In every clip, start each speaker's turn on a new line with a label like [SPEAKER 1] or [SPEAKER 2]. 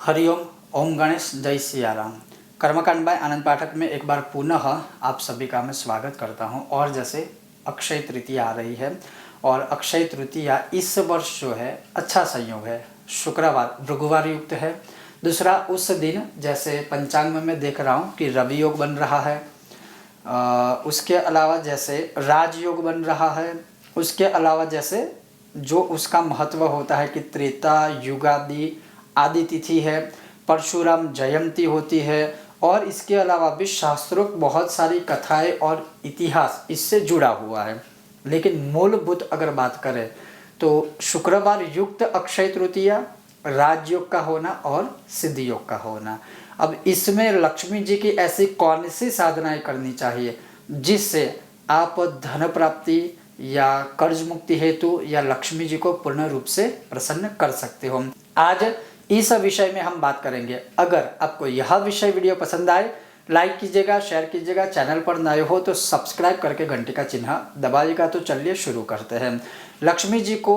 [SPEAKER 1] हरिओम। ओम गणेश, जय सियाराम। कर्मकांड बाय आनंद पाठक में एक बार पुनः आप सभी का मैं स्वागत करता हूं। और जैसे अक्षय तृतीया आ रही है और अक्षय तृतीया इस वर्ष जो है अच्छा संयोग है, शुक्रवार भृगुवार युक्त है। दूसरा, उस दिन जैसे पंचांग में मैं देख रहा हूँ कि रवि योग बन रहा है। उसके अलावा जैसे राजयोग बन रहा है। उसके अलावा जैसे जो उसका महत्व होता है कि त्रेता युगादि आदि तिथि है, परशुराम जयंती होती है। और इसके अलावा भी शास्त्रोक्त बहुत सारी कथाएं और इतिहास इससे जुड़ा हुआ है। लेकिन मूलभूत अगर बात करें तो शुक्रवार युक्त अक्षय तृतीया, राजयोग का होना और सिद्ध योग का होना। अब इसमें लक्ष्मी जी की ऐसी कौन सी साधनाएं करनी चाहिए जिससे आप धन प्राप्ति या कर्ज मुक्ति हेतु या लक्ष्मी जी को पूर्ण रूप से प्रसन्न कर सकते हो। आज इस विषय में हम बात करेंगे। अगर आपको यह विषय वीडियो पसंद आए, लाइक कीजिएगा, शेयर कीजिएगा। चैनल पर नए हो तो सब्सक्राइब करके घंटे का चिन्ह दबाइएगा। तो चलिए शुरू करते हैं। लक्ष्मी जी को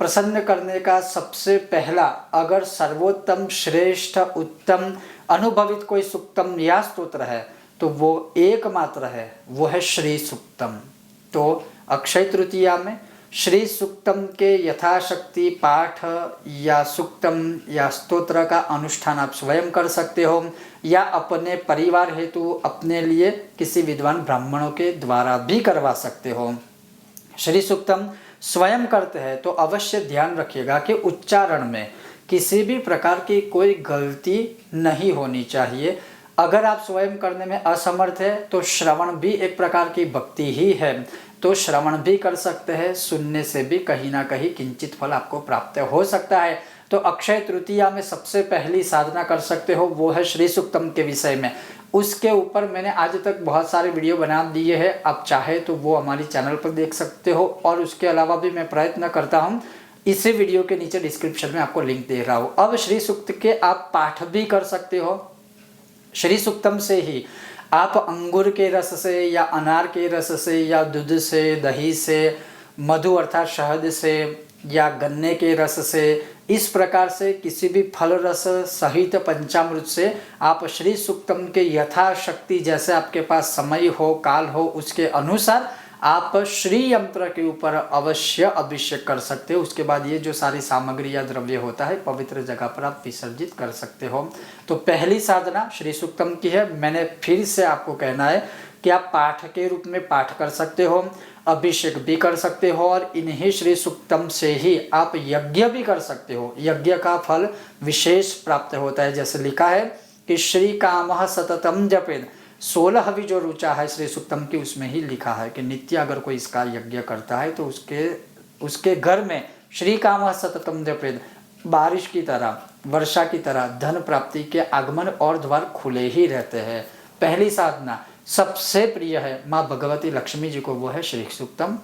[SPEAKER 1] प्रसन्न करने का सबसे पहला अगर सर्वोत्तम, श्रेष्ठ, उत्तम, अनुभवित कोई सुक्तम या स्तोत्र है तो वो एकमात्र है, वो है श्री सुक्तम। तो अक्षय तृतीया में श्री सुक्तम के यथाशक्ति पाठ या सुक्तम या स्तोत्र का अनुष्ठान आप स्वयं कर सकते हो या अपने परिवार हेतु अपने लिए किसी विद्वान ब्राह्मणों के द्वारा भी करवा सकते हो। श्री सुक्तम स्वयं करते हैं तो अवश्य ध्यान रखिएगा कि उच्चारण में किसी भी प्रकार की कोई गलती नहीं होनी चाहिए। अगर आप स्वयं करने में असमर्थ है तो श्रवण भी एक प्रकार की भक्ति ही है, तो श्रवण भी कर सकते हैं। सुनने से भी कहीं ना कहीं किंचित फल आपको प्राप्त हो सकता है। तो अक्षय तृतीया में सबसे पहली साधना कर सकते हो वो है श्री सुक्तम के विषय में। उसके ऊपर मैंने आज तक बहुत सारे वीडियो बना दिए हैं, आप चाहे तो वो हमारी चैनल पर देख सकते हो। और उसके अलावा भी मैं प्रयत्न करता हूँ, इसी वीडियो के नीचे डिस्क्रिप्शन में आपको लिंक दे रहा हूँ। अब श्री सुक्त के आप पाठ भी कर सकते हो। श्री सुक्तम से ही आप अंगूर के रस से या अनार के रस से या दूध से, दही से, मधु अर्थात शहद से या गन्ने के रस से, इस प्रकार से किसी भी फल रस सहित पंचामृत से आप श्री सुक्तम के यथाशक्ति, जैसे आपके पास समय हो, काल हो, उसके अनुसार आप श्री यंत्र के ऊपर अवश्य अभिषेक कर सकते हो। उसके बाद ये जो सारी सामग्री या द्रव्य होता है पवित्र जगह पर आप विसर्जित कर सकते हो। तो पहली साधना श्री सुक्तम की है। मैंने फिर से आपको कहना है कि आप पाठ के रूप में पाठ कर सकते हो, अभिषेक भी कर सकते हो और इन्हीं श्री सुक्तम से ही आप यज्ञ भी कर सकते हो। यज्ञ का फल विशेष प्राप्त होता है। जैसे लिखा है कि श्री कामः सततम जपेद, 16वीं जो ऋचा है श्री सुक्तम की उसमें ही लिखा है कि नित्य अगर कोई इसका यज्ञ करता है तो उसके घर में श्री कामः सततम जपेद, बारिश की तरह, वर्षा की तरह धन प्राप्ति के आगमन और द्वार खुले ही रहते हैं। पहली साधना सबसे प्रिय है माँ भगवती लक्ष्मी जी को, वो है श्री सुक्तम।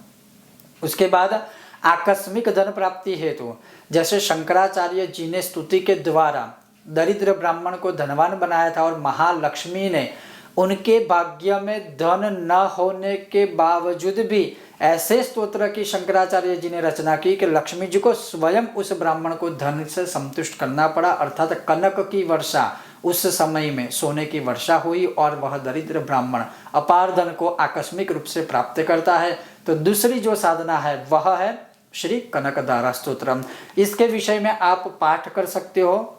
[SPEAKER 1] उसके बाद आकस्मिक धन प्राप्ति हेतु जैसे शंकराचार्य जी ने स्तुति के द्वारा दरिद्र ब्राह्मण को धनवान बनाया था और महालक्ष्मी ने उनके भाग्य में धन न होने के बावजूद भी ऐसे स्तोत्र की शंकराचार्य जी ने रचना की कि लक्ष्मी जी को स्वयं उस ब्राह्मण को धन से संतुष्ट करना पड़ा। अर्थात कनक की वर्षा उस समय में सोने की वर्षा हुई और वह दरिद्र ब्राह्मण अपार धन को आकस्मिक रूप से प्राप्त करता है। तो दूसरी जो साधना है वह है श्री कनकधारा स्तोत्रम। इसके विषय में आप पाठ कर सकते हो।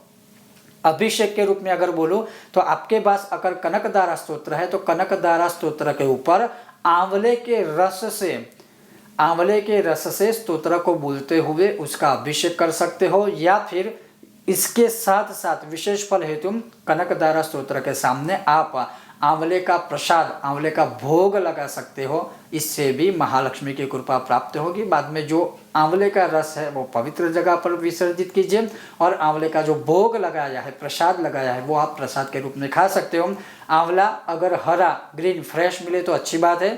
[SPEAKER 1] अभिषेक के रूप में अगर बोलो तो आपके पास अगर कनकधारा स्तोत्र है तो कनकधारा स्तोत्र के ऊपर आंवले के रस से स्तोत्र को बोलते हुए उसका अभिषेक कर सकते हो। या फिर इसके साथ साथ विशेष फल हेतु कनकधारा स्तोत्र के सामने आप आंवले का प्रसाद, आंवले का भोग लगा सकते हो। इससे भी महालक्ष्मी की कृपा प्राप्त होगी। बाद में जो आंवले का रस है वो पवित्र जगह पर विसर्जित कीजिए और आंवले का जो भोग लगाया है, प्रसाद लगाया है, वो आप प्रसाद के रूप में खा सकते हो। आंवला अगर हरा, ग्रीन, फ्रेश मिले तो अच्छी बात है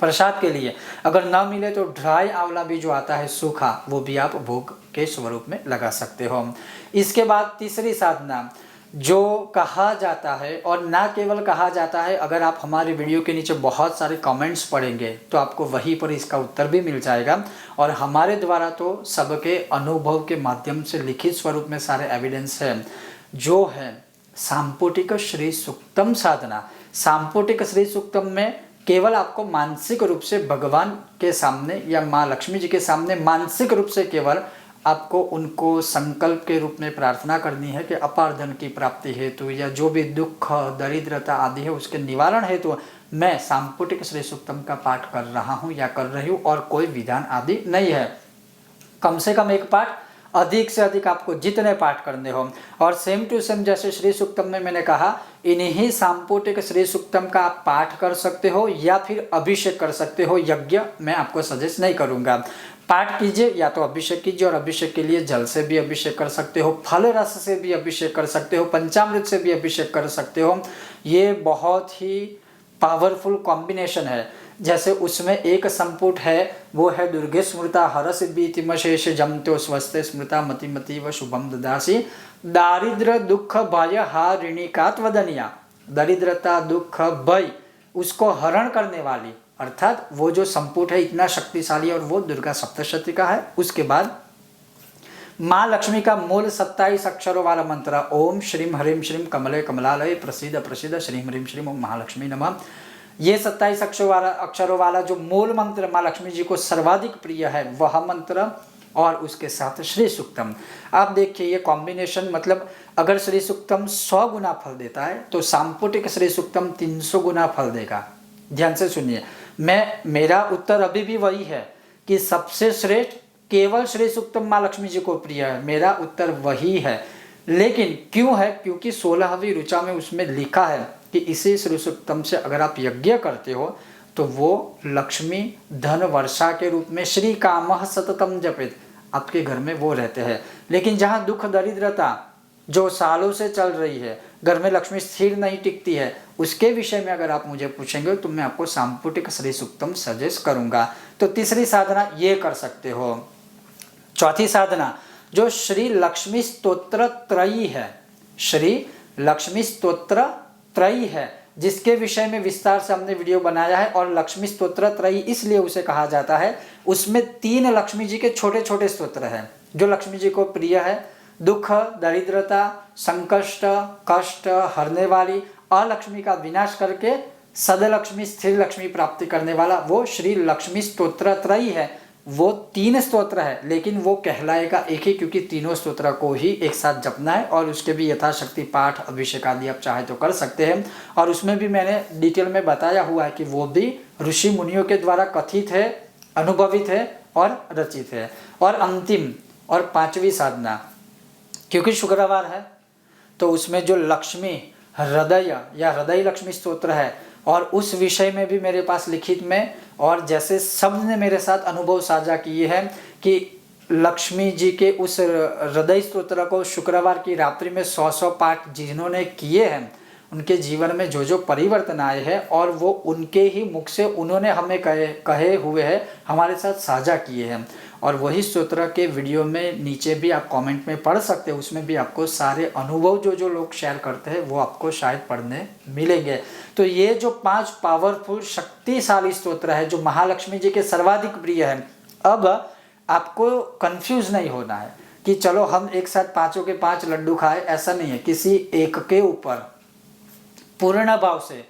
[SPEAKER 1] प्रसाद के लिए। अगर ना मिले तो ड्राई आंवला भी जो आता है सूखा, वो भी आप भोग के स्वरूप में लगा सकते हो। इसके बाद तीसरी साधना जो कहा जाता है, और ना केवल कहा जाता है, अगर आप हमारे वीडियो के नीचे बहुत सारे कमेंट्स पढ़ेंगे तो आपको वहीं पर इसका उत्तर भी मिल जाएगा। और हमारे द्वारा तो सबके अनुभव के माध्यम से लिखित स्वरूप में सारे एविडेंस है। जो है सांपुटिक श्री सुक्तम साधना, सांपुटिक श्री सुक्तम में केवल आपको मानसिक रूप से भगवान के सामने या माँ लक्ष्मी जी के सामने मानसिक रूप से केवल आपको उनको संकल्प के रूप में प्रार्थना करनी है कि अपार धन की प्राप्ति हेतु या जो भी दुख दरिद्रता आदि है उसके निवारण हेतु मैं सांपुटिक श्री सुक्तम का पाठ कर रहा हूँ या कर रही हूँ, और कोई विधान आदि नहीं है। कम से कम एक पाठ, अधिक से अधिक आपको जितने पाठ करने हो। और सेम टू सेम जैसे श्री सुक्तम में मैंने कहा, इन्हीं सांपुटिक श्री सुक्तम का आप पाठ कर सकते हो या फिर अभिषेक कर सकते हो। यज्ञ मैं आपको सजेस्ट नहीं करूंगा। पाठ कीजिए या तो अभिषेक कीजिए, और अभिषेक के लिए जल से भी अभिषेक कर सकते हो, फल रस से भी अभिषेक कर सकते हो, पंचामृत से भी अभिषेक कर सकते हो। ये बहुत ही पावरफुल कॉम्बिनेशन है। जैसे उसमें एक संपुट है, वो है दुर्गे स्मृता हर सिद्धिमशेष जमतो स्वस्थ स्मृता मति मति व शुभम ददासी दारिद्र दुख भय हारिणिकात वदनिया। दरिद्रता दुख भय उसको हरण करने वाली, अर्थात वो जो संपुट है इतना शक्तिशाली, और वो दुर्गा सप्तशती का है। उसके बाद माँ लक्ष्मी का मूल 27 अक्षरों वाला मंत्र ओम श्रीम ह्रीम श्रीम कमले कमलालय प्रसिद्ध प्रसिद्ध श्रीम ह्रीम श्रीम ओम महालक्ष्मी नमः। ये 27 अक्षरों वाला जो मूल मंत्र माँ लक्ष्मी जी को सर्वाधिक प्रिय है वह मंत्र, और उसके साथ श्री सुक्तम। आप देखिए ये कॉम्बिनेशन, मतलब अगर श्री सुक्तम 100 गुना फल देता है तो सांपुटिक श्री सुक्तम 300 गुना फल देगा। ध्यान से सुनिए, मेरा उत्तर अभी भी वही है कि सबसे श्रेष्ठ केवल श्री सुक्तम माँ लक्ष्मी जी को प्रिय है। मेरा उत्तर वही है। लेकिन क्यों है? क्योंकि 16वीं ऋचा में उसमें लिखा है कि इसी श्री सुक्तम से अगर आप यज्ञ करते हो तो वो लक्ष्मी धन वर्षा के रूप में श्री कामः सततम जपित आपके घर में वो रहते हैं। लेकिन जहाँ दुख दरिद्रता जो सालों से चल रही है, घर में लक्ष्मी स्थिर नहीं टिकती है, उसके विषय में अगर आप मुझे पूछेंगे तो मैं आपको सांपुटिक श्री सुक्तम सजेस्ट करूंगा। तो तीसरी साधना ये कर सकते हो। चौथी साधना जो श्री लक्ष्मी स्तोत्र त्रयी है, श्री लक्ष्मी स्तोत्र त्रयी है, जिसके विषय में विस्तार से हमने वीडियो बनाया है। और लक्ष्मी स्तोत्र त्रयी इसलिए उसे कहा जाता है, उसमें 3 लक्ष्मी जी के छोटे छोटे स्तोत्र हैं जो लक्ष्मी जी को प्रिय है। दुख दरिद्रता संकष्ट कष्ट हरने वाली अलक्ष्मी का विनाश करके सदलक्ष्मी स्थिर लक्ष्मी प्राप्ति करने वाला वो श्री लक्ष्मी स्तोत्र त्रयी है। वो 3 स्तोत्र है, लेकिन वो कहलाएगा एक ही, क्योंकि तीनों स्तोत्र को ही एक साथ जपना है। और उसके भी यथाशक्ति पाठ अभिषेक आदि आप चाहे तो कर सकते हैं। और उसमें भी मैंने डिटेल में बताया हुआ है कि वो भी ऋषि मुनियों के द्वारा कथित है, अनुभवित है और रचित है। और अंतिम और 5वीं साधना, क्योंकि शुक्रवार है तो उसमें जो लक्ष्मी हृदय या हृदय लक्ष्मी स्तोत्र है, और उस विषय में भी मेरे पास लिखित में, और जैसे सब ने मेरे साथ अनुभव साझा किए हैं कि लक्ष्मी जी के उस हृदय स्तोत्र को शुक्रवार की रात्रि में 100 पाठ जिन्होंने किए हैं उनके जीवन में जो जो परिवर्तन आए हैं, और वो उनके ही मुख से उन्होंने हमें कहे हुए हैं, हमारे साथ साझा किए हैं। और वही स्तोत्र के वीडियो में नीचे भी आप कमेंट में पढ़ सकते हो, उसमें भी आपको सारे अनुभव जो जो लोग शेयर करते हैं वो आपको शायद पढ़ने मिलेंगे। तो ये जो 5 पावरफुल शक्तिशाली स्तोत्र है जो महालक्ष्मी जी के सर्वाधिक प्रिय है। अब आपको कंफ्यूज नहीं होना है कि चलो हम एक साथ 5 के 5 लड्डू खाए, ऐसा नहीं है। किसी एक के ऊपर पूर्ण भाव से,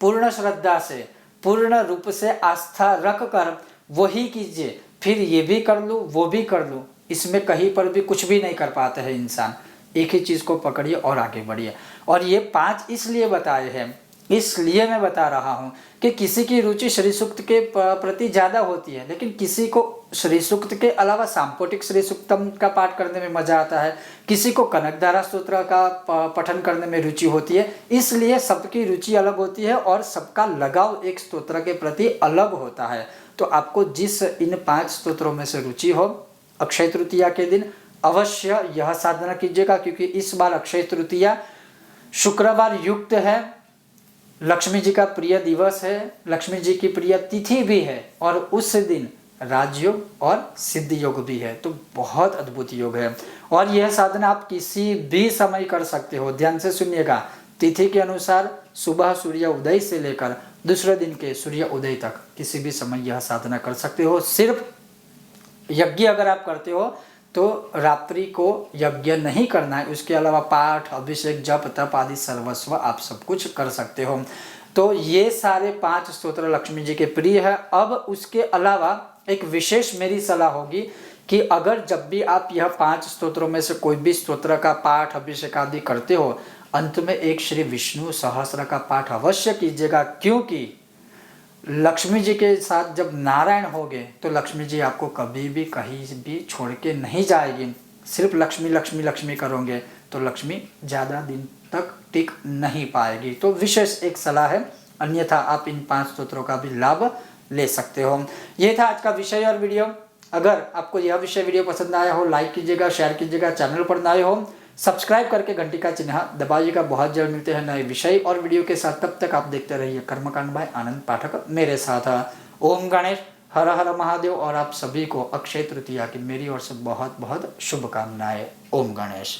[SPEAKER 1] पूर्ण श्रद्धा से, पूर्ण रूप से आस्था रख कर वही कीजिए। फिर ये भी कर लूँ वो भी कर लूँ, इसमें कहीं पर भी कुछ भी नहीं कर पाते हैं इंसान। एक ही चीज़ को पकड़िए और आगे बढ़िए। और ये 5 इसलिए बताए हैं, इसलिए मैं बता रहा हूँ कि किसी की रुचि श्री सूक्त के प्रति ज़्यादा होती है, लेकिन किसी को श्री सूक्त के अलावा सांपुटिक श्री सूक्तम का पाठ करने में मजा आता है, किसी को कनकधारा स्तोत्र का पठन करने में रुचि होती है। इसलिए सबकी रुचि अलग होती है और सबका लगाव एक स्तोत्र के प्रति अलग होता है। तो आपको जिस इन 5 स्तोत्रों में से रुचि हो, अक्षय तृतीया के दिन अवश्य यह साधना कीजिएगा, क्योंकि इस बार अक्षय तृतीया शुक्रवार युक्त है, लक्ष्मी जी का प्रिय दिवस है, लक्ष्मी जी की प्रिय तिथि भी है। और उस दिन राजयोग और सिद्ध योग भी है। तो बहुत अद्भुत योग है और यह साधना आप किसी भी समय कर सकते हो। ध्यान से सुनिएगा, तिथि के अनुसार सुबह सूर्य उदय से लेकर दूसरे दिन के सूर्य उदय तक किसी भी समय यह साधना कर सकते हो। सिर्फ यज्ञ अगर आप करते हो तो रात्रि को यज्ञ नहीं करना है, उसके अलावा पाठ, अभिषेक, जप, तप आदि सर्वस्व आप सब कुछ कर सकते हो। तो ये सारे 5 स्तोत्र लक्ष्मी जी के प्रिय है। अब उसके अलावा एक विशेष मेरी सलाह होगी कि अगर जब भी आप यह 5 स्तोत्रों में से कोई भी स्तोत्र का पाठ, अभिषेक आदि करते हो, अंत में एक श्री विष्णु सहस्त्र का पाठ अवश्य कीजिएगा, क्योंकि लक्ष्मी जी के साथ जब नारायण होंगे तो लक्ष्मी जी आपको कभी भी कहीं भी छोड़ के नहीं जाएगी। सिर्फ लक्ष्मी लक्ष्मी लक्ष्मी करोगे तो लक्ष्मी ज़्यादा दिन तक टिक नहीं पाएगी। तो विशेष एक सलाह है, अन्यथा आप इन 5 स्तोत्रों का भी लाभ ले सकते हो। ये था आज का विषय और वीडियो। अगर आपको यह विषय वीडियो पसंद आया हो, लाइक कीजिएगा, शेयर कीजिएगा, चैनल पर नए हो सब्सक्राइब करके घंटी का चिन्ह दबाइएगा। बहुत जल्द मिलते हैं नए विषय और वीडियो के साथ, तब तक आप देखते रहिए कर्मकांड बाय आनंद पाठक मेरे साथ। ओम गणेश, हर हर महादेव। और आप सभी को अक्षय तृतीया की मेरी ओर से बहुत बहुत शुभकामनाएं। ओम गणेश।